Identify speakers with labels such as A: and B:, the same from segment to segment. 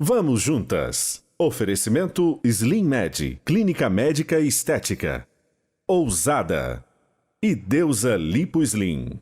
A: Vamos juntas. Oferecimento Slim Med, Clínica Médica e Estética. Ousada. E Deusa Lipo Slim.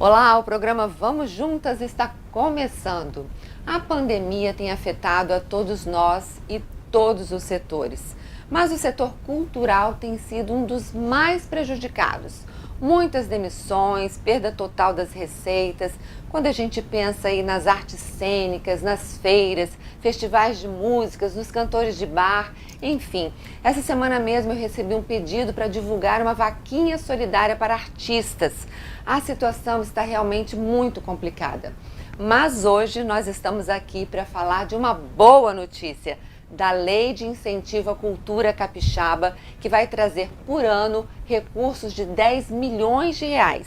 B: Olá, o programa Vamos Juntas está começando. A pandemia tem afetado a todos nós e todos os setores, mas o setor cultural tem sido um dos mais prejudicados. Muitas demissões, perda total das receitas. Quando a gente pensa aí nas artes cênicas, nas feiras, festivais de músicas, nos cantores de bar, enfim. Essa semana mesmo eu recebi um pedido para divulgar uma vaquinha solidária para artistas. A situação está realmente muito complicada. Mas hoje nós estamos aqui para falar de uma boa notícia, da Lei de Incentivo à Cultura Capixaba, que vai trazer por ano recursos de 10 milhões de reais.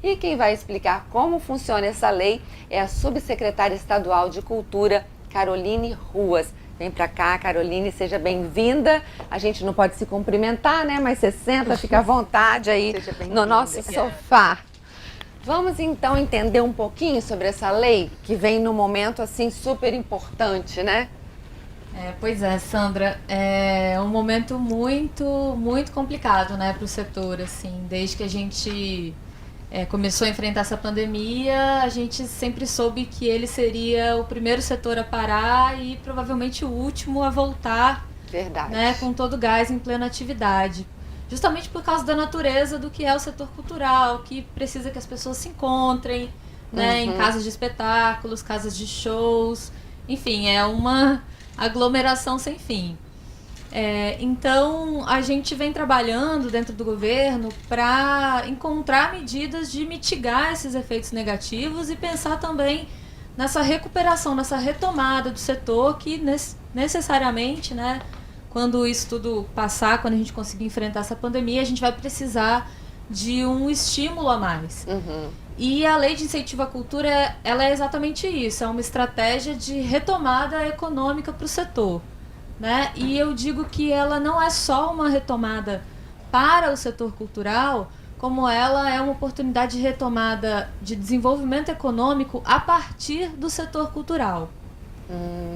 B: E quem vai explicar como funciona essa lei é a subsecretária estadual de Cultura, Caroline Ruas. Vem para cá, Caroline, seja bem-vinda. A gente não pode se cumprimentar, né? Mas você senta, fica à vontade aí no nosso sofá. Vamos então entender um pouquinho sobre essa lei que vem num momento assim super importante, né?
C: Pois é, Sandra, é um momento muito complicado, né, para o setor, assim, desde que a gente começou a enfrentar essa pandemia, a gente sempre soube que ele seria o primeiro setor a parar e provavelmente o último a voltar,
B: Verdade.
C: Né, com todo o gás em plena atividade. Justamente por causa da natureza do que é o setor cultural, que precisa que as pessoas se encontrem, né, em casas de espetáculos, casas de shows, enfim, é uma aglomeração sem fim. Então, a gente vem trabalhando dentro do governo para encontrar medidas de mitigar esses efeitos negativos e pensar também nessa recuperação, nessa retomada do setor que necessariamente, né, quando isso tudo passar, quando a gente conseguir enfrentar essa pandemia, a gente vai precisar de um estímulo a mais. E a Lei de Incentivo à Cultura, ela é exatamente isso, é uma estratégia de retomada econômica para o setor, né? E eu digo que ela não é só uma retomada para o setor cultural, como ela é uma oportunidade de retomada de desenvolvimento econômico a partir do setor cultural.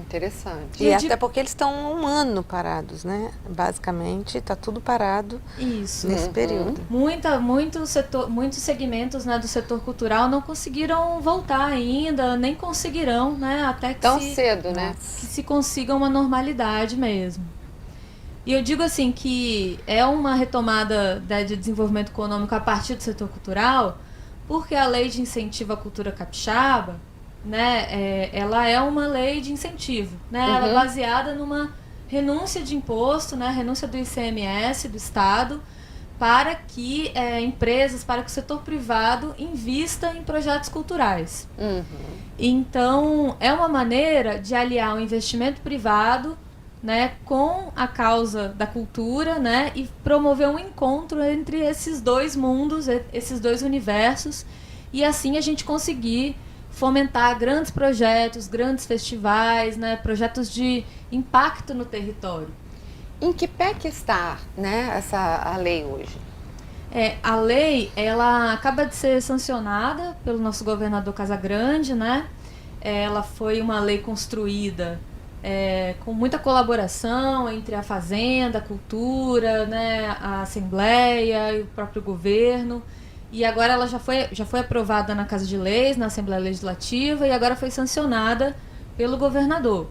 B: Interessante.
D: E até porque eles estão um ano parados, né? Basicamente, está tudo parado nesse período.
C: Muitos segmentos, né, do setor cultural não conseguiram voltar ainda, nem conseguirão, né, até que
B: Tão cedo, né?
C: que se consiga uma normalidade mesmo. E eu digo assim que é uma retomada, né, de desenvolvimento econômico a partir do setor cultural, porque a Lei de Incentivo à Cultura Capixaba, né, ela é uma lei de incentivo, né, ela é baseada numa renúncia de imposto, né, renúncia do ICMS do Estado, para que empresas, para que o setor privado invista em projetos culturais. Então, é uma maneira de aliar o investimento privado, né, com a causa da cultura, né, e promover um encontro entre esses dois mundos, esses dois universos, e assim a gente conseguir fomentar grandes projetos, grandes festivais, né, projetos de impacto no território.
B: Em que pé que está, né, a lei hoje?
C: A lei, ela acaba de ser sancionada pelo nosso governador Casagrande, né? Ela foi uma lei construída com muita colaboração entre a Fazenda, a Cultura, né, a Assembleia e o próprio governo. E agora ela já foi aprovada na Casa de Leis, na Assembleia Legislativa, e agora foi sancionada pelo governador.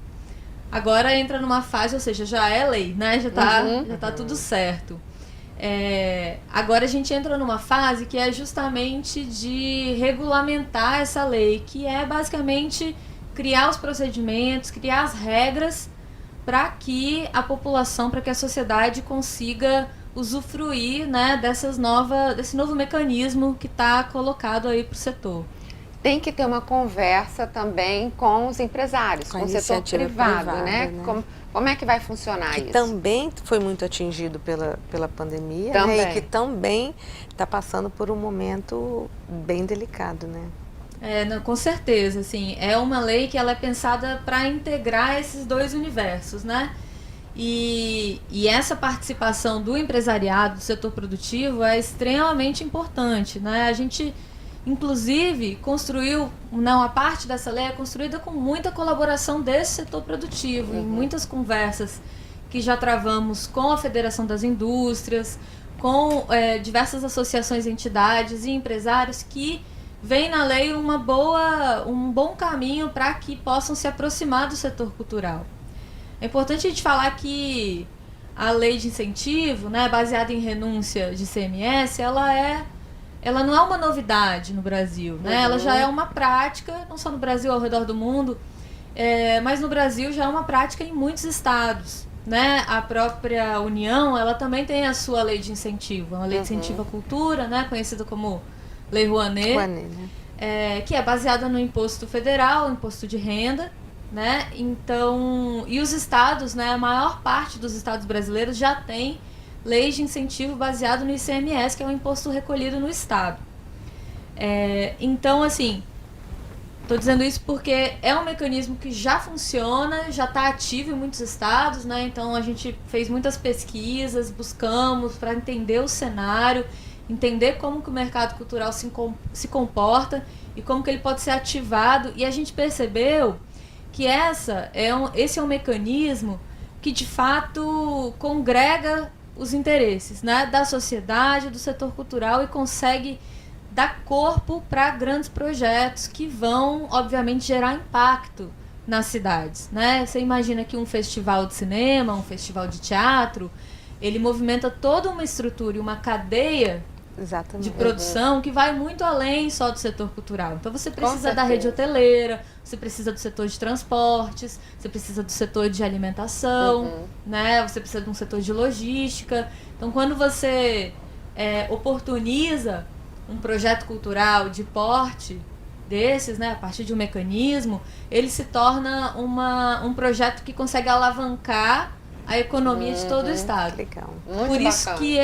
C: Agora entra numa fase, ou seja, já é lei, né? Já tá tudo certo. Agora a gente entra numa fase que é justamente de regulamentar essa lei, que é basicamente criar os procedimentos, criar as regras para que a população, para que a sociedade consiga usufruir, né, desse novo mecanismo que está colocado aí para o setor.
B: Tem que ter uma conversa também com os empresários, com o setor privado, né? Como é que vai funcionar isso?
D: Que também foi muito atingido pela pandemia, né? E que também está passando por um momento bem delicado, né?
C: Com certeza, assim, é uma lei que ela é pensada para integrar esses dois universos, né? E essa participação do empresariado, do setor produtivo, é extremamente importante, né? A gente, inclusive, construiu, não, a parte dessa lei é construída com muita colaboração desse setor produtivo, em muitas conversas que já travamos com a Federação das Indústrias, com diversas associações, entidades e empresários que veem na lei um bom caminho para que possam se aproximar do setor cultural. É importante a gente falar que a lei de incentivo, né, baseada em renúncia de ICMS, ela não é uma novidade no Brasil, né? Ela já é uma prática, não só no Brasil, ao redor do mundo, mas no Brasil já é uma prática em muitos estados, né? A própria União, ela também tem a sua lei de incentivo, uma lei de incentivo à cultura, né, conhecida como Lei Rouanet, né? Que é baseada no imposto federal, imposto de renda, né? Então, e os estados, né, a maior parte dos estados brasileiros já tem leis de incentivo baseado no ICMS, que é um imposto recolhido no estado. Então, assim, estou dizendo isso porque é um mecanismo que já funciona, já está ativo em muitos estados, né? Então a gente fez muitas pesquisas, buscamos para entender o cenário, entender como que o mercado cultural se comporta e como que ele pode ser ativado. E a gente percebeu que esse é um mecanismo que, de fato, congrega os interesses, né, da sociedade, do setor cultural, e consegue dar corpo para grandes projetos que vão, obviamente, gerar impacto nas cidades, né? Você imagina que um festival de cinema, um festival de teatro, ele movimenta toda uma estrutura e uma cadeia de produção que vai muito além só do setor cultural. Então você precisa da rede hoteleira, você precisa do setor de transportes, você precisa do setor de alimentação, né? Você precisa de um setor de logística. Então quando você oportuniza um projeto cultural de porte desses, né, a partir de um mecanismo, ele se torna um projeto que consegue alavancar a economia de todo o estado.
D: Legal.
C: Por isso que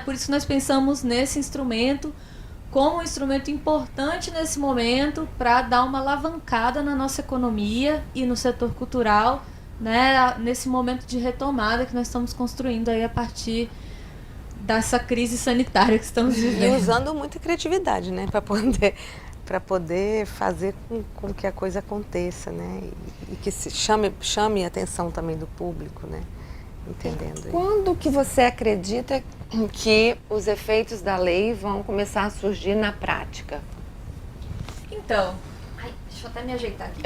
C: por isso nós pensamos nesse instrumento como um instrumento importante nesse momento para dar uma alavancada na nossa economia e no setor cultural, né, nesse momento de retomada que nós estamos construindo aí a partir dessa crise sanitária que estamos vivendo.
D: E usando muita criatividade, né, para poder fazer com que a coisa aconteça, né? E que se chame a atenção também do público, né? Entendendo.
B: Quando que você acredita que os efeitos da lei vão começar a surgir na prática?
C: Então, deixa eu até me ajeitar aqui.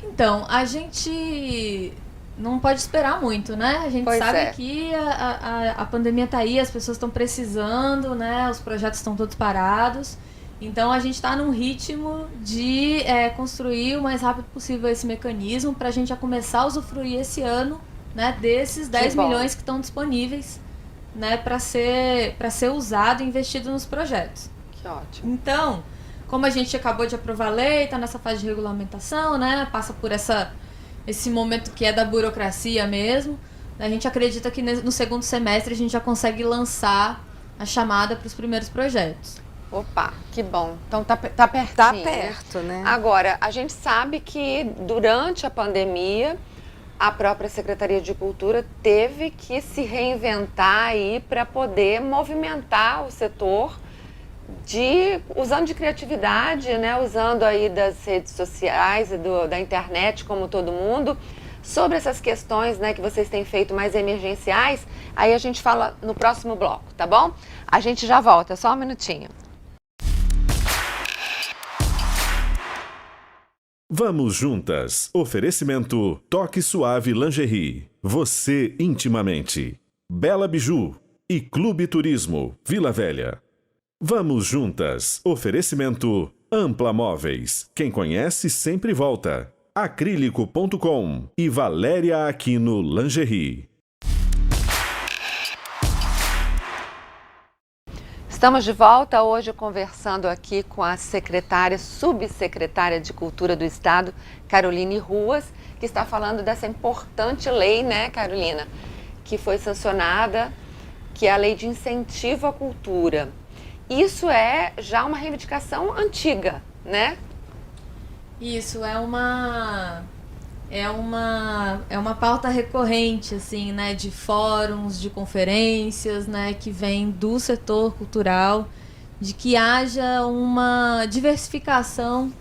C: Então, a gente não pode esperar muito, né? A gente sabe que a pandemia está aí, as pessoas estão precisando, né? Os projetos estão todos parados. Então a gente está num ritmo de construir o mais rápido possível esse mecanismo para a gente já começar a usufruir esse ano, né, desses 10 milhões que estão disponíveis, né, para ser usado e investido nos projetos.
B: Que ótimo.
C: Então, como a gente acabou de aprovar a lei, está nessa fase de regulamentação, né, passa por esse momento que é da burocracia mesmo, a gente acredita que no segundo semestre a gente já consegue lançar a chamada para os primeiros projetos.
B: Opa, que bom. Então tá pertinho.
D: Tá perto, né?
B: Agora, a gente sabe que durante a pandemia, a própria Secretaria de Cultura teve que se reinventar aí para poder movimentar o setor usando de criatividade, né? Usando aí das redes sociais e da internet, como todo mundo. Sobre essas questões, né, que vocês têm feito mais emergenciais, aí a gente fala no próximo bloco, tá bom? A gente já volta, só um minutinho.
A: Vamos juntas. Oferecimento Toque Suave Lingerie. Você intimamente. Bela Biju e Clube Turismo Vila Velha. Vamos juntas. Oferecimento Ampla Móveis. Quem conhece sempre volta. Acrílico.com e Valéria Aquino Lingerie.
B: Estamos de volta hoje conversando aqui com a subsecretária de Cultura do Estado, Caroline Ruas, que está falando dessa importante lei, né, Carolina, que foi sancionada, que é a Lei de Incentivo à Cultura. Isso é já uma reivindicação antiga, né?
C: Isso, é uma pauta recorrente, assim, né, de fóruns, de conferências, né, que vem do setor cultural, de que haja uma diversificação,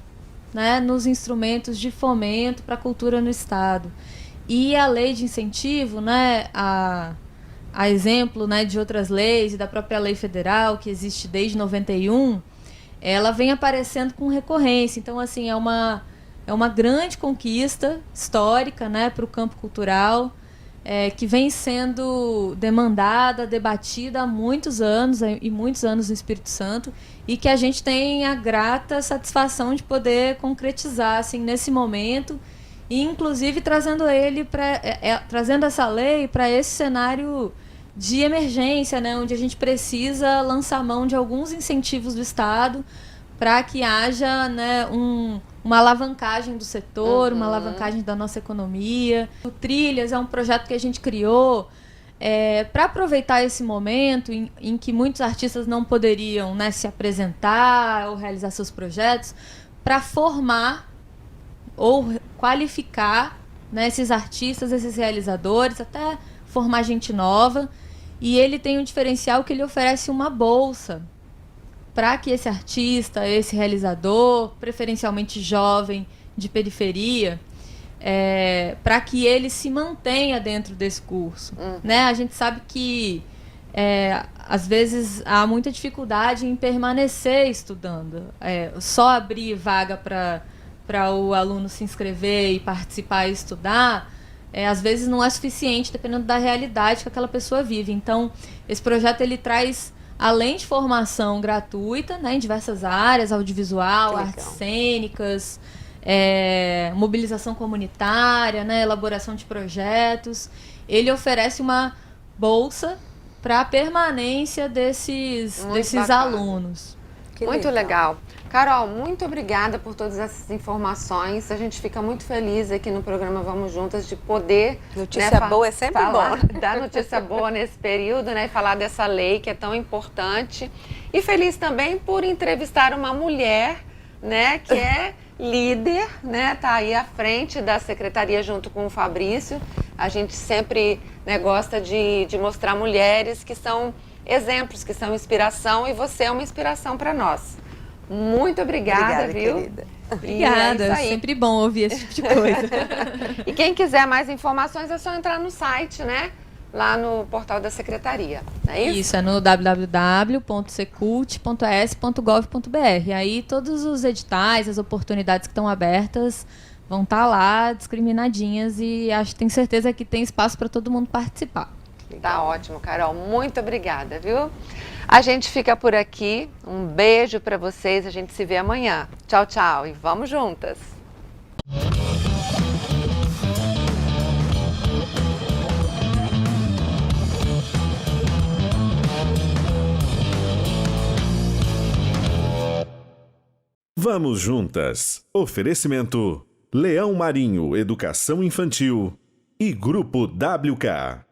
C: né, nos instrumentos de fomento para a cultura no Estado. E a lei de incentivo, né, a exemplo, né, de outras leis e da própria lei federal, que existe desde 91, ela vem aparecendo com recorrência. Então, assim, é uma grande conquista histórica, né, para o campo cultural, que vem sendo demandada, debatida há muitos anos, e muitos anos no Espírito Santo, e que a gente tem a grata satisfação de poder concretizar, assim, nesse momento, e inclusive trazendo trazendo essa lei para esse cenário de emergência, né, onde a gente precisa lançar mão de alguns incentivos do Estado para que haja, né, uma alavancagem do setor, uma alavancagem da nossa economia. O Trilhas é um projeto que a gente criou para aproveitar esse momento em que muitos artistas não poderiam, né, se apresentar ou realizar seus projetos, para formar ou qualificar, né, esses artistas, esses realizadores, até formar gente nova. E ele tem um diferencial que ele oferece uma bolsa para que esse artista, esse realizador, preferencialmente jovem, de periferia, para que ele se mantenha dentro desse curso. Né? A gente sabe que, às vezes, há muita dificuldade em permanecer estudando. Só abrir vaga para o aluno se inscrever e participar e estudar, às vezes não é suficiente, dependendo da realidade que aquela pessoa vive. Então, esse projeto ele traz, além de formação gratuita, né, em diversas áreas, audiovisual, artes cênicas, mobilização comunitária, né, elaboração de projetos, ele oferece uma bolsa para a permanência desses alunos.
B: Muito legal. Carol, muito obrigada por todas essas informações. A gente fica muito feliz aqui no programa Vamos Juntas de poder...
D: Notícia boa é sempre
B: falar,
D: bom.
B: dar notícia boa nesse período, né? E falar dessa lei que é tão importante. E feliz também por entrevistar uma mulher, né? Que é líder, né? Tá aí à frente da secretaria junto com o Fabrício. A gente sempre, né, gosta de mostrar mulheres que são exemplos, que são inspiração. E você é uma inspiração para nós. Muito obrigada, viu?
D: Querida.
C: Obrigada, é sempre bom ouvir esse tipo de coisa.
B: E quem quiser mais informações é só entrar no site, né? Lá no portal da Secretaria, não é isso?
C: Isso, é no www.secult.es.gov.br. Aí todos os editais, as oportunidades que estão abertas vão estar lá discriminadinhas e tenho certeza que tem espaço para todo mundo participar.
B: Tá ótimo, Carol. Muito obrigada, viu? A gente fica por aqui. Um beijo para vocês. A gente se vê amanhã. Tchau, tchau. E vamos juntas.
A: Vamos juntas. Oferecimento: Leão Marinho Educação Infantil e Grupo WK.